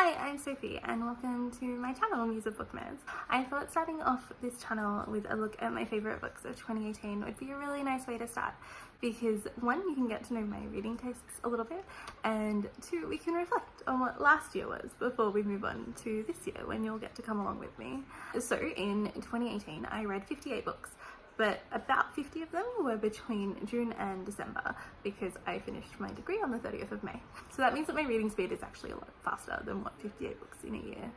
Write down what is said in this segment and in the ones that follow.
Hi, I'm Sophie and welcome to my channel, Museofbookmares. I thought starting off this channel with a look at my favourite books of 2018 would be a really nice way to start because one, you can get to know my reading tastes a little bit, and two, we can reflect on what last year was before we move on to this year when you'll get to come along with me. So in 2018 I read 58 books, but about 50 of them were between June and December because I finished my degree on the 30th of May. So that means that my reading speed is actually a lot faster than what 58 books in a year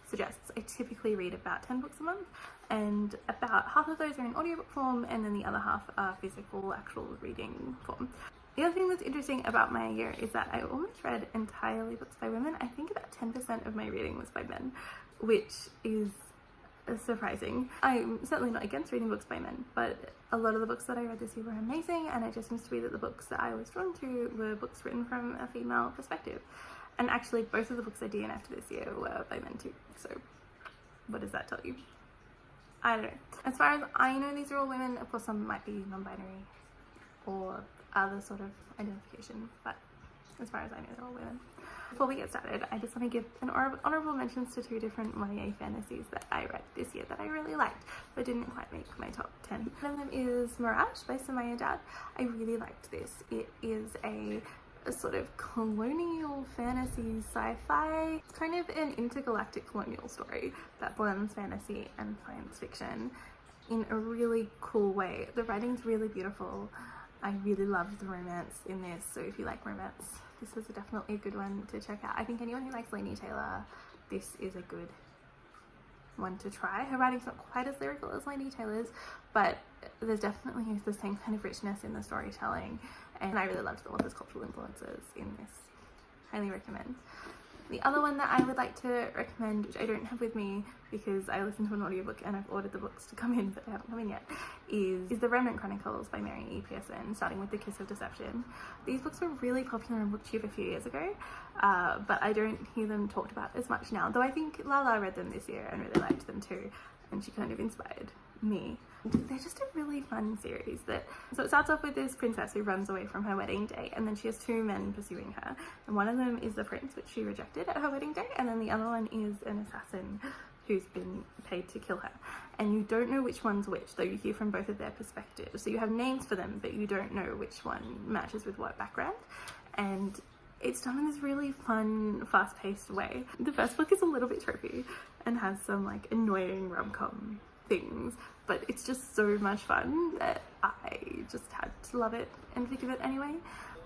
suggests. I typically read about 10 books a month, and about half of those are in audiobook form and then the other half are physical, actual reading form. The other thing that's interesting about my year is that I almost read entirely books by women. I think about 10% of my reading was by men, which is surprising. I'm certainly not against reading books by men, but a lot of the books that I read this year were amazing, and it just seems to be that the books that I was drawn to were books written from a female perspective. And actually both of the books I DNF'd this year were by men too, so what does that tell you? I don't know. As far as I know, these are all women. Of course some might be non-binary or other sort of identification, but as far as I know, they're all women. Before we get started, I just want to give an honourable mentions to two different YA fantasies that I read this year that I really liked but didn't quite make my top 10. One of them is Mirage by Samaya Dad. I really liked this. It is a sort of colonial fantasy sci-fi, kind of an intergalactic colonial story that blends fantasy and science fiction in a really cool way. The writing's really beautiful. I really loved the romance in this, so if you like romance, this is definitely a good one to check out. I think anyone who likes Laini Taylor, this is a good one to try. Her writing's not quite as lyrical as Laini Taylor's, but there's definitely the same kind of richness in the storytelling, and I really loved the author's cultural influences in this. Highly recommend. The other one that I would like to recommend, which I don't have with me because I listened to an audiobook and I've ordered the books to come in but they haven't come in yet, is The Remnant Chronicles by Mary E. Pearson, starting with The Kiss of Deception. These books were really popular on Booktube a few years ago, but I don't hear them talked about as much now, though I think Lala read them this year and really liked them too, and she kind of inspired me. They're just a really fun series. So it starts off with this princess who runs away from her wedding day, and then she has two men pursuing her, and one of them is the prince, which she rejected at her wedding day, and then the other one is an assassin who's been paid to kill her, and you don't know which one's which, though you hear from both of their perspectives. So you have names for them, but you don't know which one matches with what background, and it's done in this really fun, fast-paced way. The first book is a little bit tropey and has some like annoying rom-com things, but it's just so much fun that I just had to love it and think of it anyway.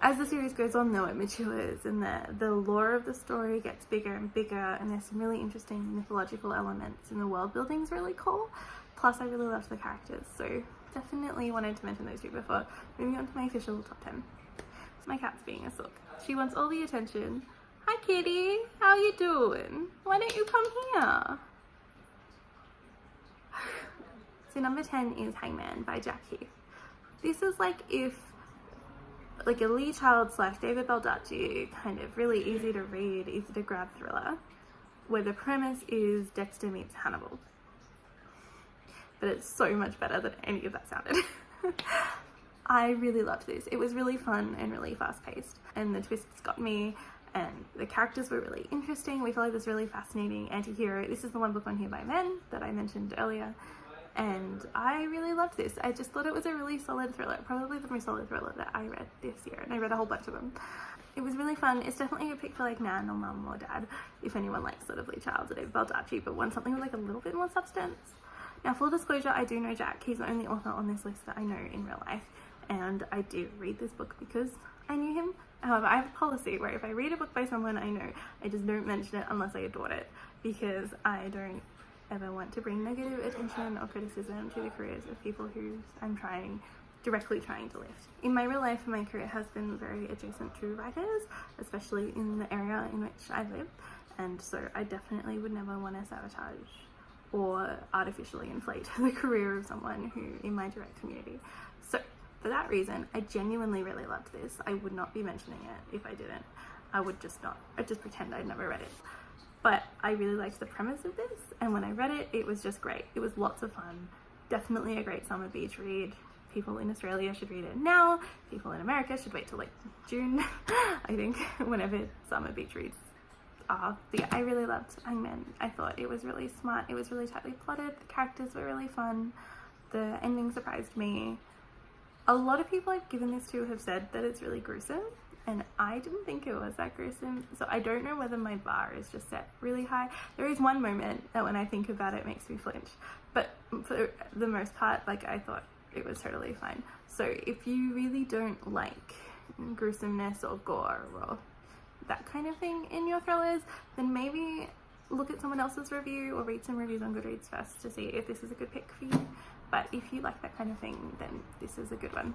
As the series goes on though, it matures and the lore of the story gets bigger and bigger, and there's some really interesting mythological elements, and the world building's really cool. Plus I really loved the characters, so definitely wanted to mention those two before moving on to my official top 10. My cat's being a sook. She wants all the attention. Hi kitty, how you doing? Why don't you come here? So number 10 is Hangman by Jack Heath. This is like if like a Lee Child / David Baldacci kind of really easy to read, easy to grab thriller, where the premise is Dexter meets Hannibal. But it's so much better than any of that sounded. I really loved this. It was really fun and really fast paced, and the twists got me, and the characters were really interesting. We followed this really fascinating anti-hero. This is the one book on here by men that I mentioned earlier, and I really loved this. I just thought it was a really solid thriller, probably the most solid thriller that I read this year, and I read a whole bunch of them. It was really fun. It's definitely a pick for like nan or mum or dad, if anyone likes sort of Lee Child or David Baldacci, but wants something with like a little bit more substance. Now, full disclosure, I do know Jack. He's the only author on this list that I know in real life, and I did read this book because I knew him. However, I have a policy where if I read a book by someone I know, I just don't mention it unless I adored it, because I don't ever want to bring negative attention or criticism to the careers of people who I'm directly trying to lift. In my real life, my career has been very adjacent to writers, especially in the area in which I live, and so I definitely would never want to sabotage or artificially inflate the career of someone who in my direct community. So for that reason, I genuinely really loved this. I would not be mentioning it if I didn't. I'd just pretend I'd never read it. But I really liked the premise of this, and when I read it, it was just great. It was lots of fun. Definitely a great summer beach read. People in Australia should read it now. People in America should wait till like June, I think, whenever summer beach reads are. But yeah, I really loved Hangman. I thought it was really smart, it was really tightly plotted, the characters were really fun, the ending surprised me. A lot of people I've given this to have said that it's really gruesome, and I didn't think it was that gruesome, so I don't know whether my bar is just set really high. There is one moment that when I think about it makes me flinch, but for the most part, like, I thought it was totally fine. So if you really don't like gruesomeness or gore or that kind of thing in your thrillers, then maybe look at someone else's review or read some reviews on Goodreads first to see if this is a good pick for you. But if you like that kind of thing, then this is a good one.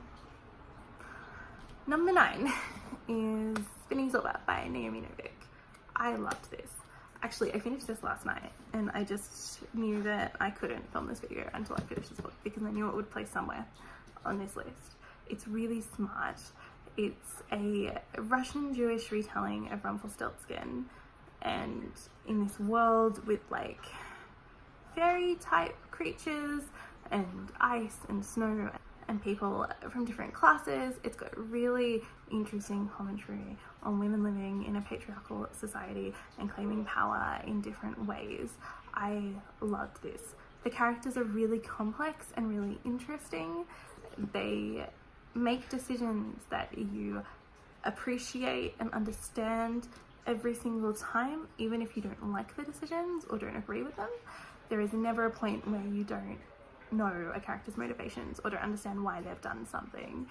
Number 9 is Spinning Silver by Naomi Novik. I loved this. Actually, I finished this last night, and I just knew that I couldn't film this video until I finished this book because I knew it would place somewhere on this list. It's really smart. It's a Russian Jewish retelling of Rumpelstiltskin, and in this world with like fairy type creatures and ice and snow and people from different classes. It's got really interesting commentary on women living in a patriarchal society and claiming power in different ways. I loved this. The characters are really complex and really interesting. They make decisions that you appreciate and understand every single time, even if you don't like the decisions or don't agree with them. There is never a point where you don't know a character's motivations or don't understand why they've done something.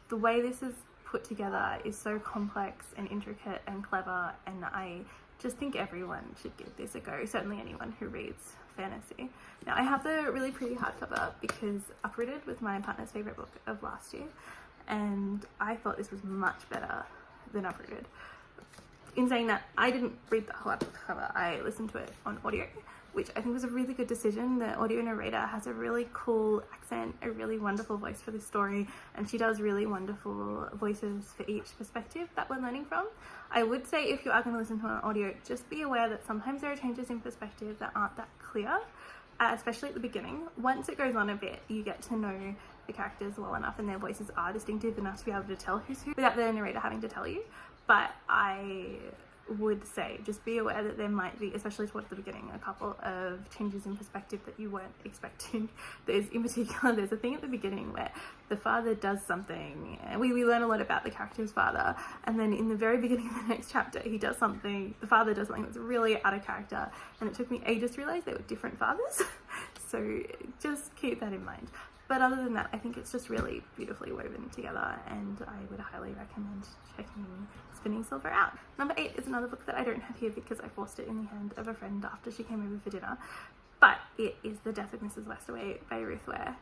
The way this is put together is so complex and intricate and clever, and I just think everyone should give this a go, certainly anyone who reads fantasy. Now, I have the really pretty hardcover because Uprooted was my partner's favourite book of last year, and I thought this was much better than Uprooted. In saying that, I didn't read the hardcover, I listened to it on audio, which I think was a really good decision. The audio narrator has a really cool accent, a really wonderful voice for this story, and she does really wonderful voices for each perspective that we're learning from. I would say if you are going to listen to an audio, just be aware that sometimes there are changes in perspective that aren't that clear, especially at the beginning. Once it goes on a bit, you get to know the characters well enough and their voices are distinctive enough to be able to tell who's who without the narrator having to tell you. But I would say just be aware that there might be, especially towards the beginning, a couple of changes in perspective that you weren't expecting. In particular, there's a thing at the beginning where the father does something, and we learn a lot about the character's father, and then in the very beginning of the next chapter the father does something that's really out of character, and it took me ages to realize they were different fathers. So just keep that in mind. But other than that, I think it's just really beautifully woven together, and I would highly recommend checking Spinning Silver out. Number 8 is another book that I don't have here because I forced it in the hand of a friend after she came over for dinner, but it is The Death of Mrs. Westaway by Ruth Ware.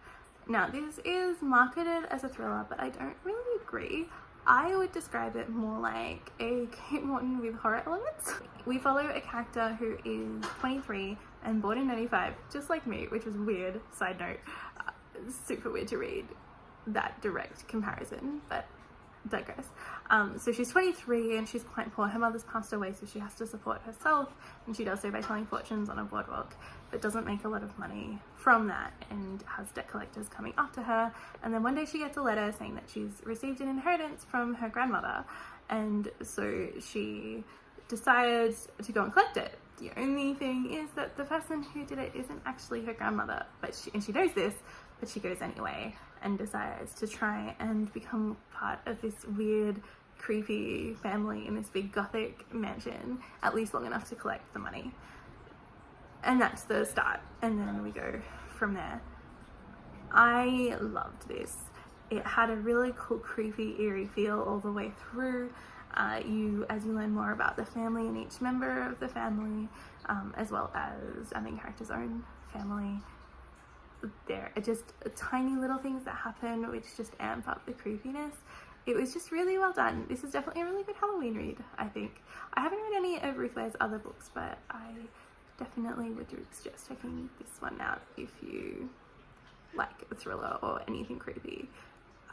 Now, this is marketed as a thriller, but I don't really agree. I would describe it more like a Kate Morton with horror elements. We follow a character who is 23 and born in 95, just like me, which was weird, side note. Super weird to read that direct comparison, but digress. So she's 23 and she's quite poor. Her mother's passed away, so she has to support herself, and she does so by telling fortunes on a boardwalk, but doesn't make a lot of money from that and has debt collectors coming after her. And then one day she gets a letter saying that she's received an inheritance from her grandmother, and so she decides to go and collect it. The only thing is that the person who did it isn't actually her grandmother, but she knows this, but she goes anyway and decides to try and become part of this weird, creepy family in this big gothic mansion, at least long enough to collect the money. And that's the start, and then we go from there. I loved this. It had a really cool, creepy, eerie feel all the way through. As you learn more about the family and each member of the family, as well as the character's own family. There are just tiny little things that happen which just amp up the creepiness. It was just really well done. This is definitely a really good Halloween read, I think. I haven't read any of Ruth Ware's other books, but I definitely would suggest checking this one out if you like a thriller or anything creepy.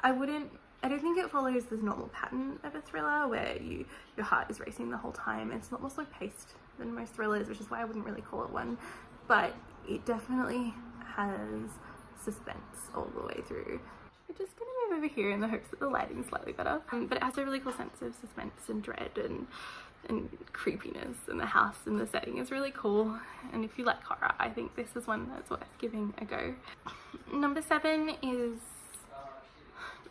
I don't think it follows this normal pattern of a thriller where your heart is racing the whole time. It's a lot more slow paced than most thrillers, which is why I wouldn't really call it one, but it definitely has suspense all the way through. We're just gonna move over here in the hopes that the lighting's slightly better, but it has a really cool sense of suspense and dread and and creepiness, and the house and the setting is really cool. And if you like horror, I think this is one that's worth giving a go. Number 7 is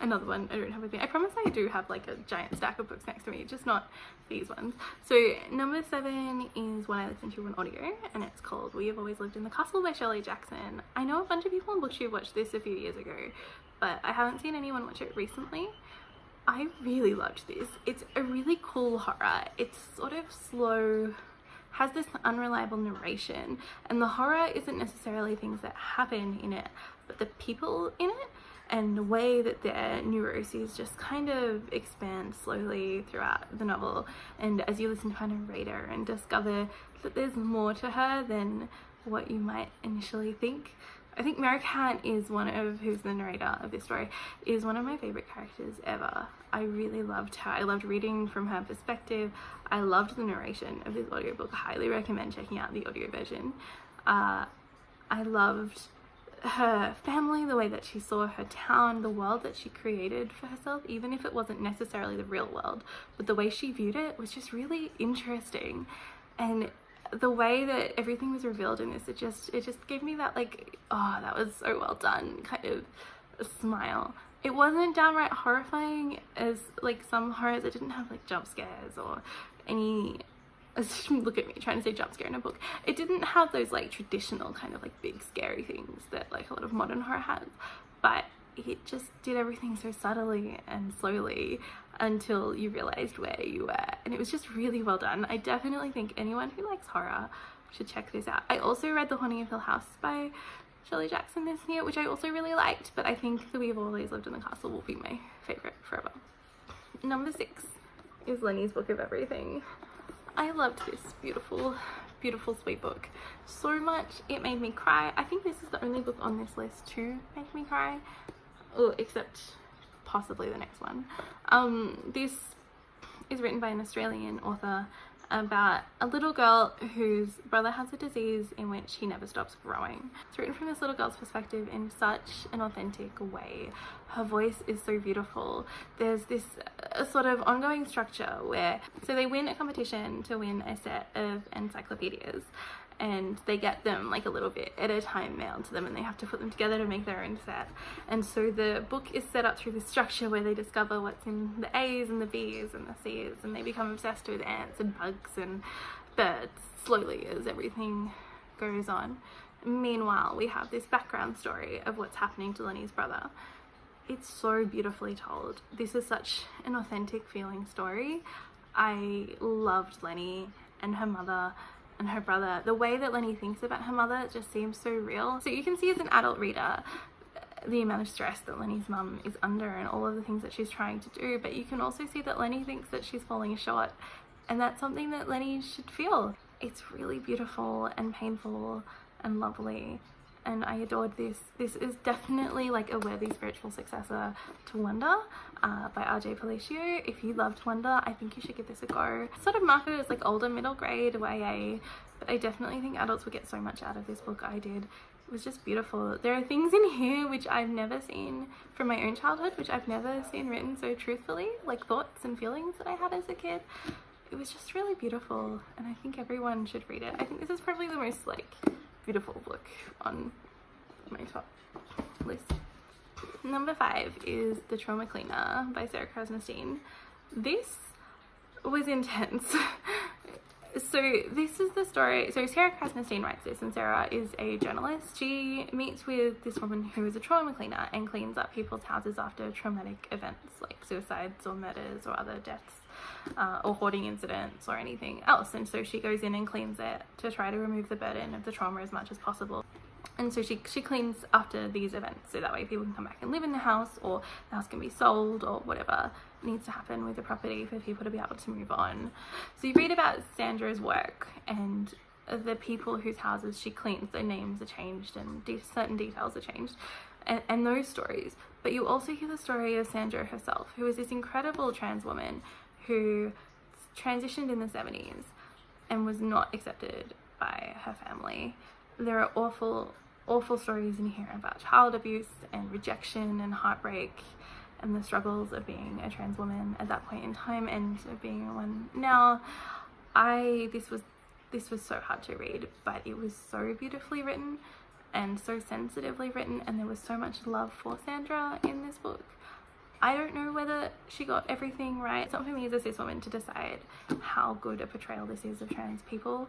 another one I don't have with me. I promise I do have like a giant stack of books next to me, just not these ones. So number 7 is one I listened to on audio, and it's called We Have Always Lived in the Castle by Shirley Jackson. I know a bunch of people on Booktube watched this a few years ago, but I haven't seen anyone watch it recently. I really loved this. It's a really cool horror. It's sort of slow, has this unreliable narration, and the horror isn't necessarily things that happen in it, but the people in it and the way that their neuroses just kind of expand slowly throughout the novel. And as you listen to her narrator and discover that there's more to her than what you might initially think. I think Mary Cat is who's the narrator of this story, is one of my favorite characters ever. I really loved her. I loved reading from her perspective. I loved the narration of this audiobook. I highly recommend checking out the audio version. I loved her family, the way that she saw her town, the world that she created for herself, even if it wasn't necessarily the real world, but the way she viewed it was just really interesting. And the way that everything was revealed in this, it just gave me that like, oh, that was so well done kind of a smile. It wasn't downright horrifying as like some horrors. It didn't have like jump scares or any, look at me trying to say jump scare in a book. It didn't have those like traditional kind of like big scary things that like a lot of modern horror has, but it just did everything so subtly and slowly until you realized where you were, and it was just really well done. I definitely think anyone who likes horror should check this out. I also read The Haunting of Hill House by Shirley Jackson this year, which I also really liked, but I think that We've Always Lived in the Castle will be my favorite forever. Number 6 is Lenny's Book of Everything. I loved this beautiful, beautiful sweet book so much. It made me cry. I think this is the only book on this list to make me cry, except possibly the next one. This is written by an Australian author about a little girl whose brother has a disease in which he never stops growing. It's written from this little girl's perspective in such an authentic way. Her voice is so beautiful. There's this sort of ongoing structure where, so they win a competition to win a set of encyclopedias, and they get them like a little bit at a time mailed to them, and they have to put them together to make their own set. And so the book is set up through this structure where they discover what's in the A's and the B's and the C's, and they become obsessed with ants and bugs and birds slowly as everything goes on. Meanwhile, we have this background story of what's happening to Lenny's brother. It's so beautifully told. This is such an authentic feeling story. I loved Lenny and her mother and her brother. The way that Lenny thinks about her mother just seems so real. So you can see as an adult reader the amount of stress that Lenny's mum is under and all of the things that she's trying to do, but you can also see that Lenny thinks that she's falling short, and that's something that Lenny should feel. It's really beautiful and painful and lovely, and I adored this. This is definitely like a worthy spiritual successor to Wonder by R.J. Palacio. If you loved Wonder, I think you should give this a go. Sort of marketed as like older middle grade YA, but I definitely think adults would get so much out of this book. I did. It was just beautiful. There are things in here which I've never seen from my own childhood, which I've never seen written so truthfully, like thoughts and feelings that I had as a kid. It was just really beautiful, and I think everyone should read it. I think this is probably the most like beautiful book on my top list. Number 5 is The Trauma Cleaner by Sarah Krasnostein. This was intense. So this is the story. So Sarah Krasnostein writes this, and Sarah is a journalist. She meets with this woman who is a trauma cleaner and cleans up people's houses after traumatic events like suicides or murders or other deaths or hoarding incidents or anything else. And so she goes in and cleans it to try to remove the burden of the trauma as much as possible. And so she cleans after these events, so that way people can come back and live in the house, or the house can be sold, or whatever needs to happen with the property for people to be able to move on. So you read about Sandra's work and the people whose houses she cleans. Their names are changed and certain details are changed, and those stories. But you also hear the story of Sandra herself, who is this incredible trans woman who transitioned in the 70s and was not accepted by her family. There are awful stories in here about child abuse and rejection and heartbreak and the struggles of being a trans woman at that point in time and of being one now. This was so hard to read, but it was so beautifully written and so sensitively written, and there was so much love for Sandra in this book. I don't know whether she got everything right. It's not for me as a cis woman to decide how good a portrayal this is of trans people.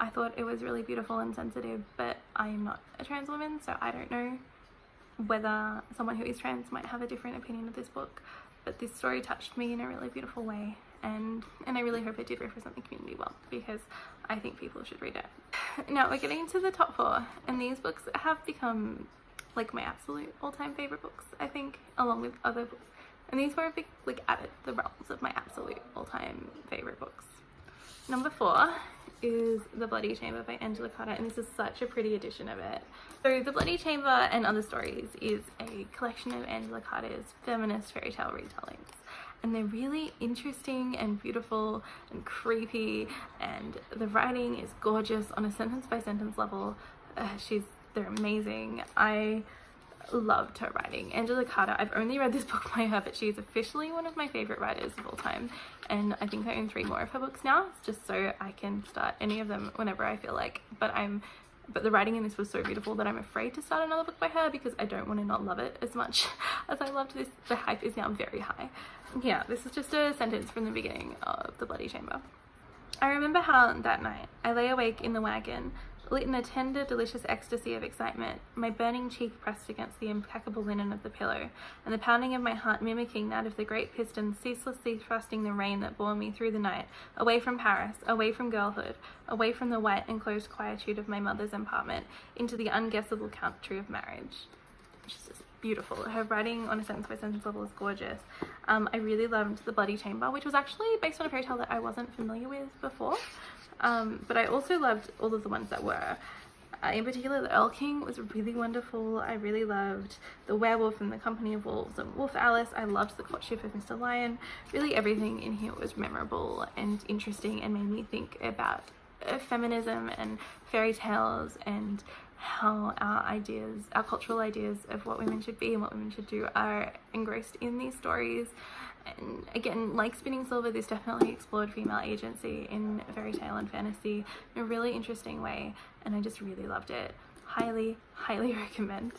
I thought it was really beautiful and sensitive, but I am not a trans woman, so I don't know whether someone who is trans might have a different opinion of this book. But this story touched me in a really beautiful way, and I really hope it did represent the community well, because I think people should read it. Now we're getting into the top 4, and these books have become like my absolute all-time favorite books, I think, along with other books. And these were a big, like, added the realms of my absolute all-time favorite books. Number 4 is The Bloody Chamber by Angela Carter, and this is such a pretty edition of it. So The Bloody Chamber and Other Stories is a collection of Angela Carter's feminist fairy tale retellings, and they're really interesting and beautiful and creepy, and the writing is gorgeous on a sentence by sentence level. They're amazing. I loved her writing. Angela Carter, I've only read this book by her, but she is officially one of my favorite writers of all time, and I think I own 3 more of her books now, just so I can start any of them whenever I feel like. But the writing in this was so beautiful that I'm afraid to start another book by her, because I don't want to not love it as much as I loved this. The hype is now very high. Yeah, this is just a sentence from the beginning of The Bloody Chamber. I remember how that night I lay awake in the wagon, lit in a tender, delicious ecstasy of excitement, my burning cheek pressed against the impeccable linen of the pillow, and the pounding of my heart mimicking that of the great pistons ceaselessly thrusting the rain that bore me through the night, away from Paris, away from girlhood, away from the white enclosed quietude of my mother's apartment, into the unguessable country of marriage. She's just beautiful. Her writing on a sentence by sentence level is gorgeous. I really loved The Bloody Chamber, which was actually based on a fairy tale that I wasn't familiar with before. But I also loved all of the ones that were. In particular, The Earl King was really wonderful. I really loved The Werewolf and the Company of Wolves and Wolf Alice. I loved The Courtship of Mr. Lion. Really everything in here was memorable and interesting and made me think about feminism and fairy tales and how our cultural ideas of what women should be and what women should do are engrossed in these stories. And again, like Spinning Silver, this definitely explored female agency in fairy tale and fantasy in a really interesting way, and I just really loved it. Highly, highly recommend.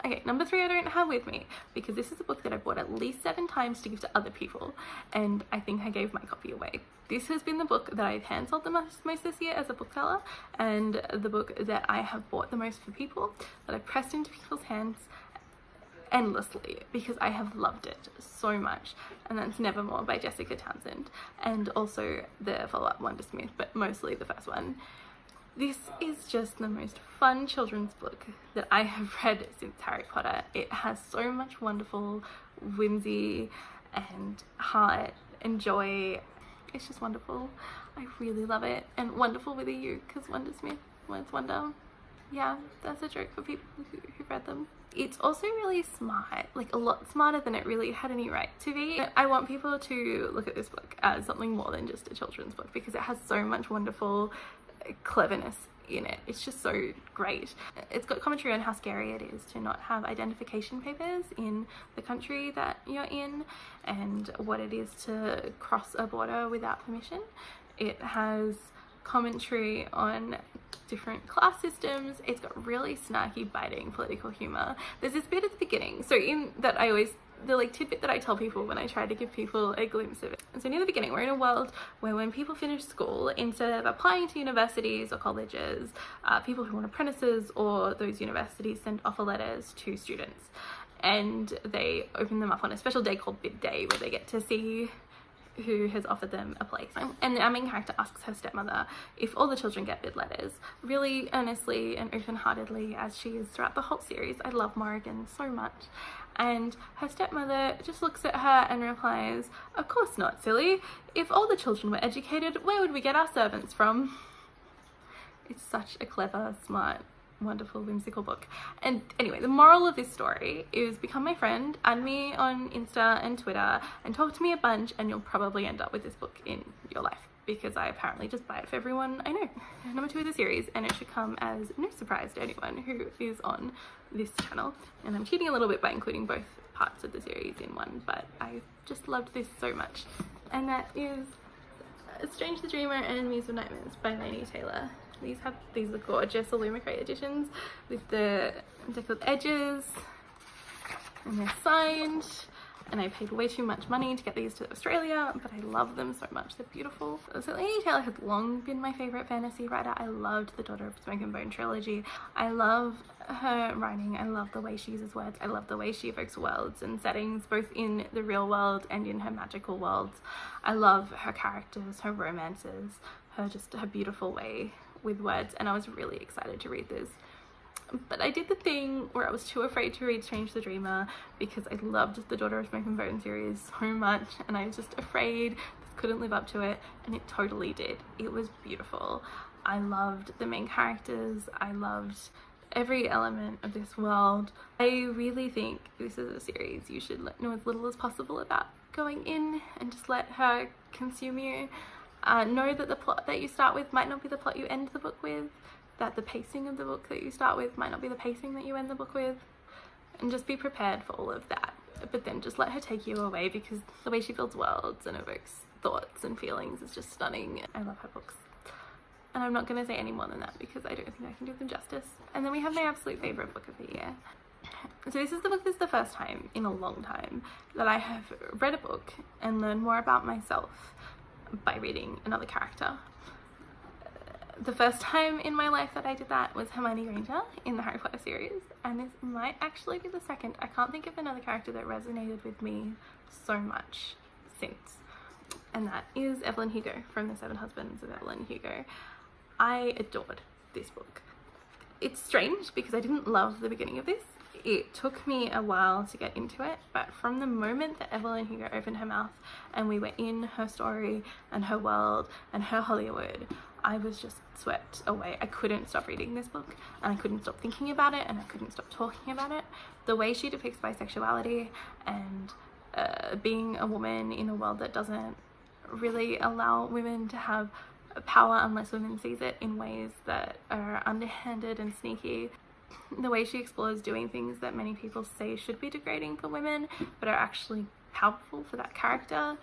Okay, number 3 I don't have with me, because this is a book that I've bought at least 7 times to give to other people, and I think I gave my copy away. This has been the book that I've hand sold the most this year as a bookseller, and the book that I have bought the most for people, that I've pressed into people's hands endlessly, because I have loved it so much, and that's Nevermore by Jessica Townsend, and also the follow-up Wondersmith, but mostly the first one. This is just the most fun children's book that I have read since Harry Potter. It has so much wonderful whimsy and heart and joy. It's just wonderful. I really love it, and wonderful with a U, because Wondersmith was wonder. Yeah, that's a joke for people who've read them. It's also really smart, like a lot smarter than it really had any right to be. I want people to look at this book as something more than just a children's book, because it has so much wonderful cleverness in it. It's just so great. It's got commentary on how scary it is to not have identification papers in the country that you're in, and what it is to cross a border without permission. It has commentary on different class systems. It's got really snarky, biting political humor. There's this bit at the beginning, so in that the like tidbit that I tell people when I try to give people a glimpse of it. And so near the beginning, we're in a world where when people finish school, instead of applying to universities or colleges, people who want apprentices or those universities send offer letters to students, and they open them up on a special day called Bid Day, where they get to see who has offered them a place. And our main character asks her stepmother if all the children get bid letters, really earnestly and open-heartedly, as she is throughout the whole series. I love Morrigan so much. And her stepmother just looks at her and replies, "Of course not, silly. If all the children were educated, where would we get our servants from?" It's such a clever, smart, wonderful, whimsical book. And anyway, the moral of this story is become my friend, add me on Insta and Twitter, and talk to me a bunch, and you'll probably end up with this book in your life, because I apparently just buy it for everyone I know. Number 2 of the series, and it should come as no surprise to anyone who is on this channel. And I'm cheating a little bit by including both parts of the series in one, but I just loved this so much. And that is Strange the Dreamer and Muse of Nightmares by Laini Taylor. These are gorgeous Illumicrate editions with the deckled edges, and they're signed. And I paid way too much money to get these to Australia, but I love them so much. They're beautiful. So Laini Taylor has long been my favourite fantasy writer. I loved the Daughter of Smoke and Bone trilogy. I love her writing. I love the way she uses words. I love the way she evokes worlds and settings, both in the real world and in her magical worlds. I love her characters, her romances, her beautiful way with words, and I was really excited to read this. But I did the thing where I was too afraid to read Strange the Dreamer because I loved the Daughter of Smoke and Bone series so much, and I was just afraid this couldn't live up to it, and it totally did. It was beautiful. I loved the main characters. I loved every element of this world. I really think this is a series you should know as little as possible about going in, and just let her consume you. Know that the plot that you start with might not be the plot you end the book with, that the pacing of the book that you start with might not be the pacing that you end the book with, and just be prepared for all of that. But then just let her take you away, because the way she builds worlds and evokes thoughts and feelings is just stunning. I love her books. And I'm not going to say any more than that because I don't think I can do them justice. And then we have my absolute favourite book of the year. So this is the first time in a long time that I have read a book and learned more about myself by reading another character. The first time in my life that I did that was Hermione Granger in the Harry Potter series, and this might actually be the second. I can't think of another character that resonated with me so much since, and that is Evelyn Hugo from The Seven Husbands of Evelyn Hugo. I adored this book. It's strange because I didn't love the beginning of this. It took me a while to get into it, but from the moment that Evelyn Hugo opened her mouth and we were in her story and her world and her Hollywood, I was just swept away. I couldn't stop reading this book, and I couldn't stop thinking about it, and I couldn't stop talking about it. The way she depicts bisexuality and being a woman in a world that doesn't really allow women to have power unless women seize it in ways that are underhanded and sneaky. The way she explores doing things that many people say should be degrading for women but are actually powerful for that character.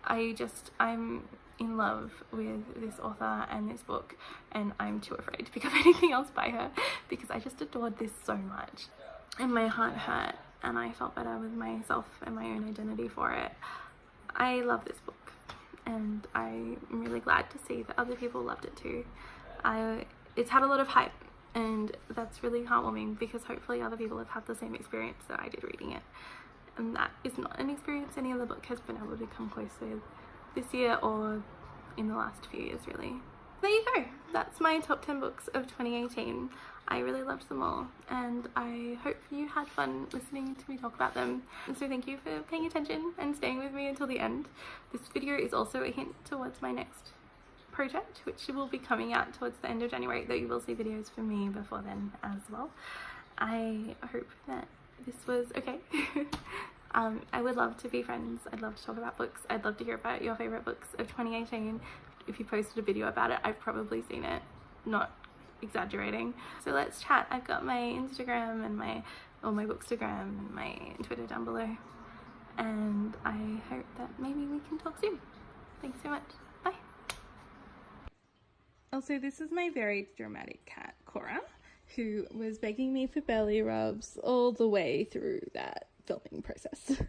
I'm in love with this author and this book, and I'm too afraid to pick up anything else by her because I just adored this so much, and my heart hurt and I felt better with myself and my own identity for it. I love this book, and I'm really glad to see that other people loved it too. It's had a lot of hype, and that's really heartwarming because hopefully other people have had the same experience that I did reading it, and that is not an experience any other book has been able to come close with this year or in the last few years really. There you go, that's my top 10 books of 2018. I really loved them all, and I hope you had fun listening to me talk about them. And so thank you for paying attention and staying with me until the end. This video is also a hint towards my next project, which will be coming out towards the end of January, though you will see videos from me before then as well. I hope that this was okay. I would love to be friends. I'd love to talk about books. I'd love to hear about your favourite books of 2018. If you posted a video about it, I've probably seen it, not exaggerating. So let's chat. I've got my Instagram and my Bookstagram and my Twitter down below, and I hope that maybe we can talk soon. Thanks so much. Bye. Also, this is my very dramatic cat, Cora, who was begging me for belly rubs all the way through that filming process.